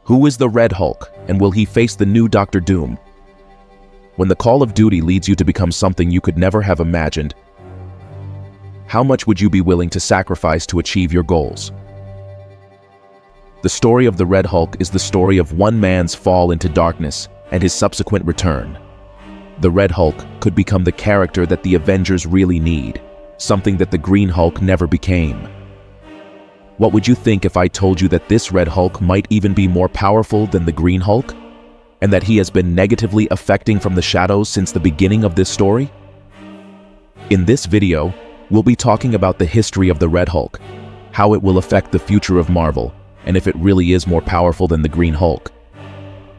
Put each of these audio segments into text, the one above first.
Who is the Red Hulk, and will he face the new Dr. Doom? When the call of duty leads you to become something you could never have imagined, how much would you be willing to sacrifice to achieve your goals? The story of the Red Hulk is the story of one man's fall into darkness and his subsequent return. The Red Hulk could become the character that the Avengers really need, something that the Green Hulk never became. What would you think if I told you that this Red Hulk might even be more powerful than the Green Hulk, and that he has been negatively affecting from the shadows since the beginning of this story? In this video, we'll be talking about the history of the Red Hulk, how it will affect the future of Marvel, and if it really is more powerful than the Green Hulk.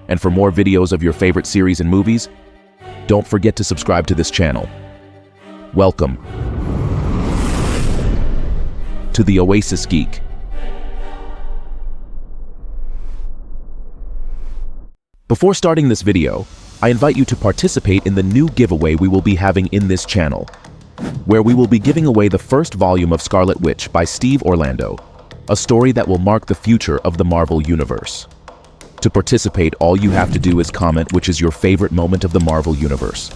And for more videos of your favorite series and movies, don't forget to subscribe to this channel. Welcome to the Oasis Geek. Before starting this video, I invite you to participate in the new giveaway we will be having in this channel, where we will be giving away the first volume of Scarlet Witch by Steve Orlando, a story that will mark the future of the Marvel Universe. To participate, all you have to do is comment which is your favorite moment of the Marvel Universe.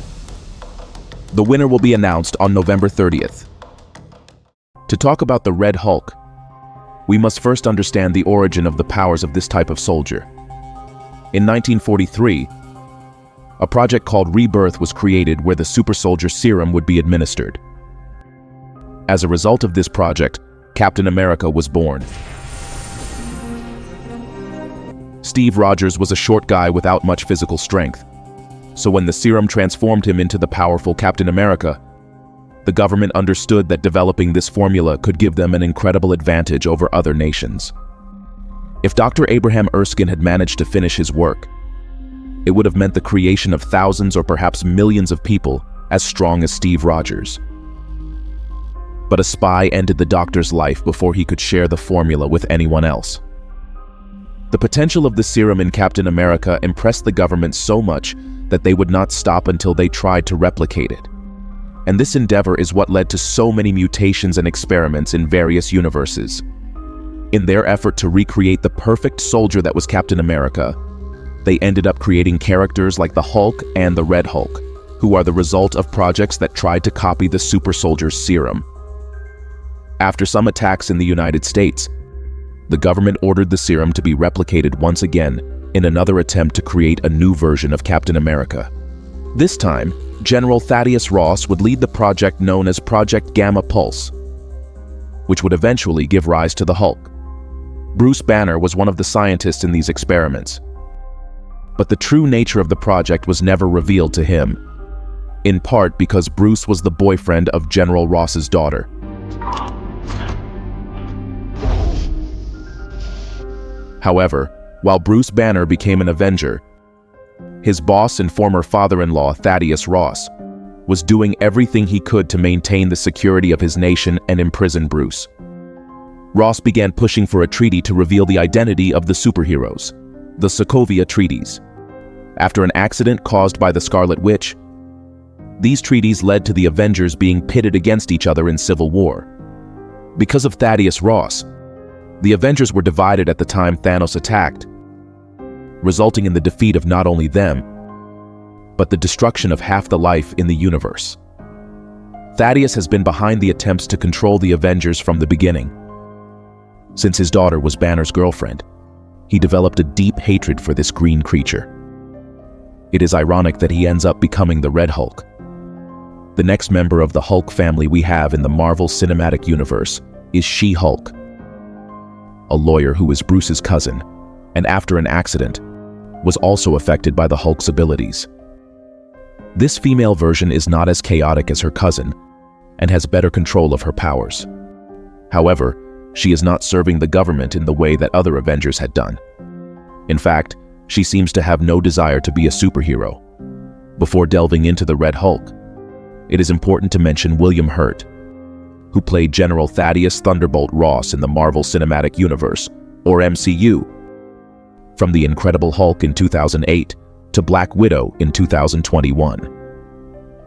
The winner will be announced on November 30th. To talk about the Red Hulk, we must first understand the origin of the powers of this type of soldier. In 1943, a project called Rebirth was created where the super soldier serum would be administered. As a result of this project, Captain America was born. Steve Rogers was a short guy without much physical strength, so when the serum transformed him into the powerful Captain America, the government understood that developing this formula could give them an incredible advantage over other nations. If Dr. Abraham Erskine had managed to finish his work, it would have meant the creation of thousands or perhaps millions of people as strong as Steve Rogers. But a spy ended the doctor's life before he could share the formula with anyone else. The potential of the serum in Captain America impressed the government so much that they would not stop until they tried to replicate it. And this endeavor is what led to so many mutations and experiments in various universes. In their effort to recreate the perfect soldier that was Captain America, they ended up creating characters like the Hulk and the Red Hulk, who are the result of projects that tried to copy the super soldier's serum. After some attacks in the United States, the government ordered the serum to be replicated once again in another attempt to create a new version of Captain America. This time, General Thaddeus Ross would lead the project known as Project Gamma Pulse, which would eventually give rise to the Hulk. Bruce Banner was one of the scientists in these experiments, but the true nature of the project was never revealed to him, in part because Bruce was the boyfriend of General Ross's daughter. However, while Bruce Banner became an Avenger, his boss and former father-in-law, Thaddeus Ross, was doing everything he could to maintain the security of his nation and imprison Bruce. Ross began pushing for a treaty to reveal the identity of the superheroes, the Sokovia Treaties. After an accident caused by the Scarlet Witch, these treaties led to the Avengers being pitted against each other in civil war. Because of Thaddeus Ross, the Avengers were divided at the time Thanos attacked, resulting in the defeat of not only them, but the destruction of half the life in the universe. Thaddeus has been behind the attempts to control the Avengers from the beginning. Since his daughter was Banner's girlfriend, he developed a deep hatred for this green creature. It is ironic that he ends up becoming the Red Hulk. The next member of the Hulk family we have in the Marvel Cinematic Universe is She-Hulk, a lawyer who is Bruce's cousin, and after an accident, was also affected by the Hulk's abilities. This female version is not as chaotic as her cousin, and has better control of her powers. However, she is not serving the government in the way that other Avengers had done. In fact, she seems to have no desire to be a superhero. Before delving into the Red Hulk, it is important to mention William Hurt, who played General Thaddeus Thunderbolt Ross in the Marvel Cinematic Universe, or MCU, from The Incredible Hulk in 2008 to Black Widow in 2021.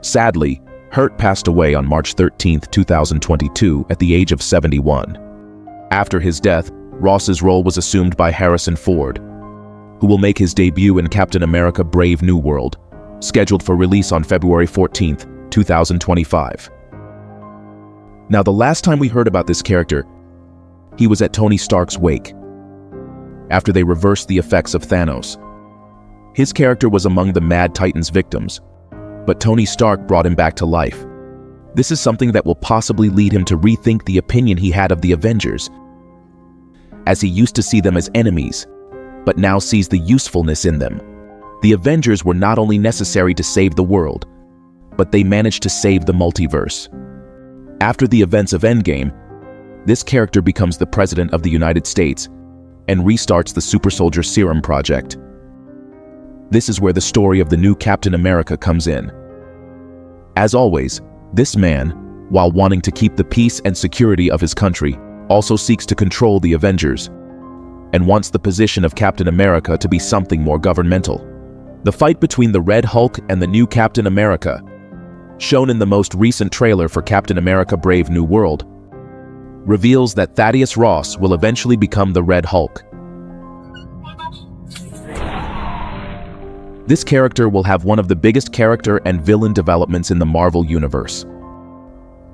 Sadly, Hurt passed away on March 13, 2022 at the age of 71. After his death, Ross's role was assumed by Harrison Ford, who will make his debut in Captain America: Brave New World, scheduled for release on February 14th, 2025. Now, the last time we heard about this character, he was at Tony Stark's wake, after they reversed the effects of Thanos. His character was among the Mad Titan's victims, but Tony Stark brought him back to life. This is something that will possibly lead him to rethink the opinion he had of the Avengers, as he used to see them as enemies, but now sees the usefulness in them. The Avengers were not only necessary to save the world, but they managed to save the multiverse. After the events of Endgame, this character becomes the President of the United States and restarts the Super Soldier Serum Project. This is where the story of the new Captain America comes in. As always, this man, while wanting to keep the peace and security of his country, also seeks to control the Avengers and wants the position of Captain America to be something more governmental. The fight between the Red Hulk and the new Captain America, shown in the most recent trailer for Captain America: Brave New World, reveals that Thaddeus Ross will eventually become the Red Hulk. This character will have one of the biggest character and villain developments in the Marvel Universe.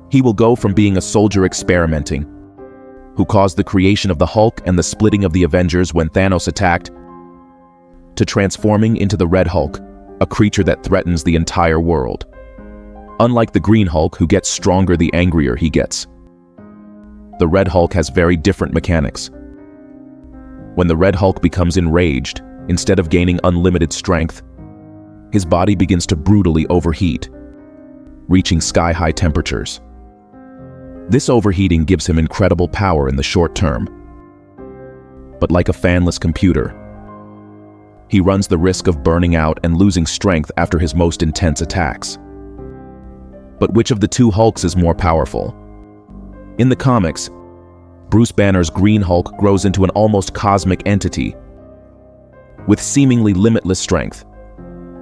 He will go from being a soldier experimenting, who caused the creation of the Hulk and the splitting of the Avengers when Thanos attacked, to transforming into the Red Hulk, a creature that threatens the entire world. Unlike the Green Hulk, who gets stronger the angrier he gets, the Red Hulk has very different mechanics. When the Red Hulk becomes enraged, instead of gaining unlimited strength, his body begins to brutally overheat, reaching sky-high temperatures. This overheating gives him incredible power in the short term. But like a fanless computer, he runs the risk of burning out and losing strength after his most intense attacks. But which of the two Hulks is more powerful? In the comics, Bruce Banner's Green Hulk grows into an almost cosmic entity with seemingly limitless strength.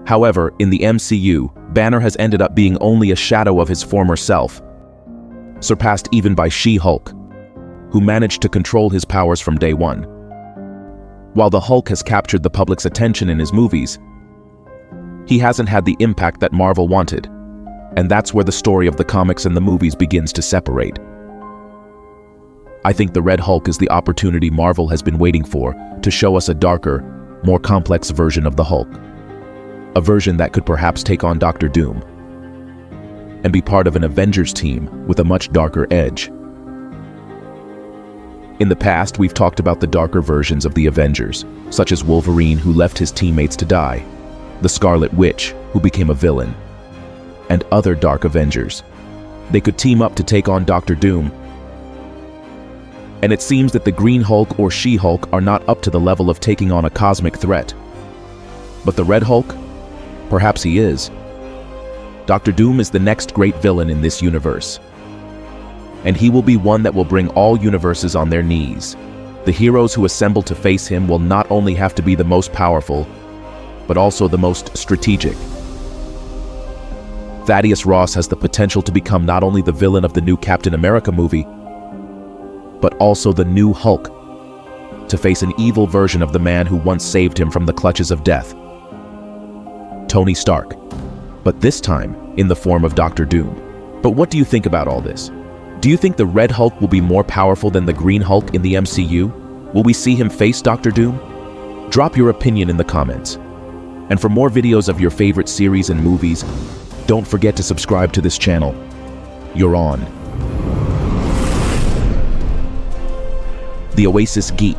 However, in the MCU, Banner has ended up being only a shadow of his former self, surpassed even by She-Hulk, who managed to control his powers from day one. While the Hulk has captured the public's attention in his movies, he hasn't had the impact that Marvel wanted, and that's where the story of the comics and the movies begins to separate. I think the Red Hulk is the opportunity Marvel has been waiting for to show us a darker, more complex version of the Hulk. A version that could perhaps take on Dr. Doom and be part of an Avengers team with a much darker edge. In the past, we've talked about the darker versions of the Avengers, such as Wolverine, who left his teammates to die, the Scarlet Witch, who became a villain, and other dark Avengers. They could team up to take on Dr. Doom. And it seems that the Green Hulk or She-Hulk are not up to the level of taking on a cosmic threat. But the Red Hulk? Perhaps he is. Dr. Doom is the next great villain in this universe, and he will be one that will bring all universes on their knees. The heroes who assemble to face him will not only have to be the most powerful, but also the most strategic. Thaddeus Ross has the potential to become not only the villain of the new Captain America movie, but also the new Hulk, to face an evil version of the man who once saved him from the clutches of death, Tony Stark, but this time in the form of Dr. Doom. But what do you think about all this? Do you think the Red Hulk will be more powerful than the Green Hulk in the MCU? Will we see him face Dr. Doom? Drop your opinion in the comments. And for more videos of your favorite series and movies, don't forget to subscribe to this channel. You're on. The Oasis Geek.